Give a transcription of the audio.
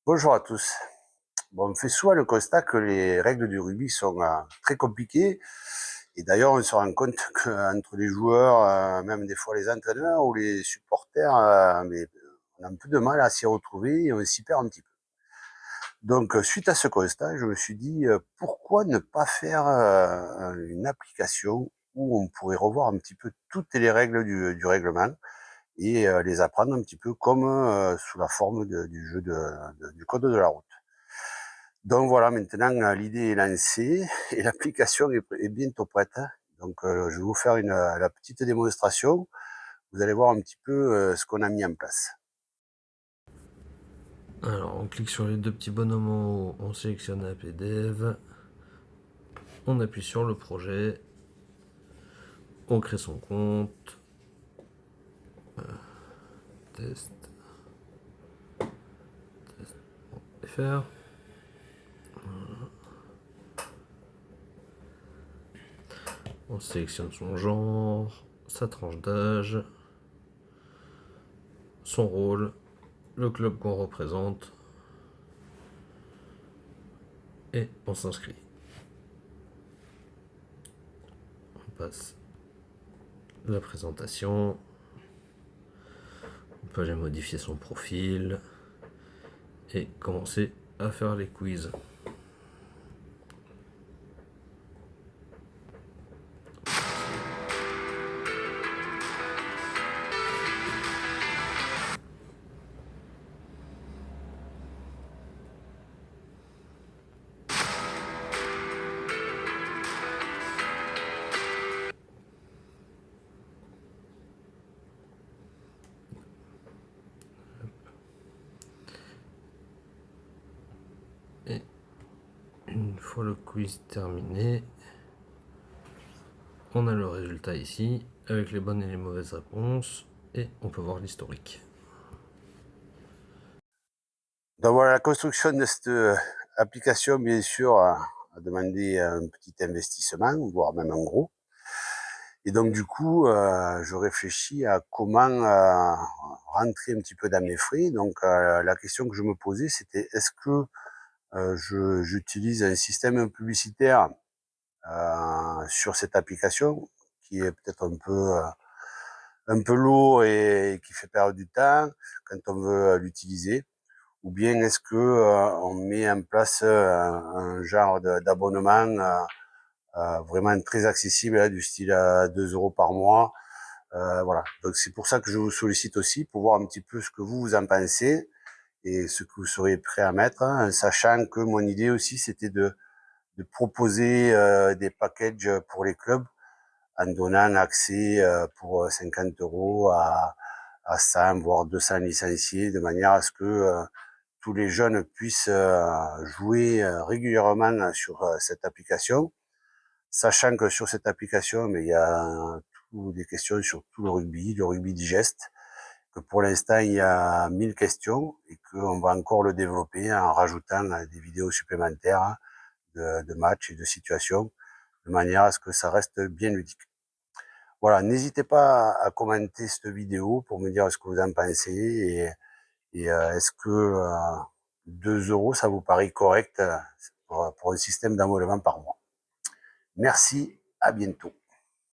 Bonjour à tous. Bon, on fait souvent le constat que les règles du rugby sont très compliquées. Et d'ailleurs, on se rend compte qu'entre les joueurs, même des fois les entraîneurs ou les supporters, mais on a un peu de mal à s'y retrouver et on s'y perd un petit peu. Donc, suite à ce constat, je me suis dit, pourquoi ne pas faire une application où on pourrait revoir un petit peu toutes les règles du règlement et les apprendre un petit peu comme sous la forme du jeu du code de la route. Donc voilà, maintenant l'idée est lancée et l'application est bientôt prête, hein. Donc je vais vous faire la petite démonstration. Vous allez voir un petit peu ce qu'on a mis en place. Alors, on clique sur les deux petits bonhommes en haut, on sélectionne AppDev, on appuie sur le projet, on crée son compte, test, faire. On sélectionne son genre, sa tranche d'âge, son rôle, le club qu'on représente, et on s'inscrit. On passe la présentation, on peut aller modifier son profil et commencer à faire les quiz. Et une fois le quiz terminé, on a le résultat ici, avec les bonnes et les mauvaises réponses, et on peut voir l'historique. Donc voilà, la construction de cette application, bien sûr, a demandé un petit investissement, voire même un gros. Et donc du coup, je réfléchis à comment rentrer un petit peu dans mes frais. Donc la question que je me posais, c'était est-ce que j'utilise un système publicitaire sur cette application qui est peut-être un peu lourd et qui fait perdre du temps quand on veut l'utiliser, ou bien est-ce que on met en place un genre d'abonnement vraiment très accessible, hein, du style à 2 euros par mois. Voilà. Donc c'est pour ça que je vous sollicite aussi pour voir un petit peu ce que vous en pensez et ce que vous seriez prêt à mettre, hein, sachant que mon idée aussi c'était de proposer des packages pour les clubs en donnant accès pour 50 euros à 100 voire 200 licenciés, de manière à ce que tous les jeunes puissent jouer régulièrement sur cette application, sachant que sur cette application, mais il y a des questions sur tout le rugby digeste, que pour l'instant il y a 1000 questions et qu'on va encore le développer en rajoutant des vidéos supplémentaires de matchs et de situations, de manière à ce que ça reste bien ludique. Voilà, n'hésitez pas à commenter cette vidéo pour me dire ce que vous en pensez et est-ce que 2 euros, ça vous paraît correct pour un système d'abonnement par mois. Merci, à bientôt.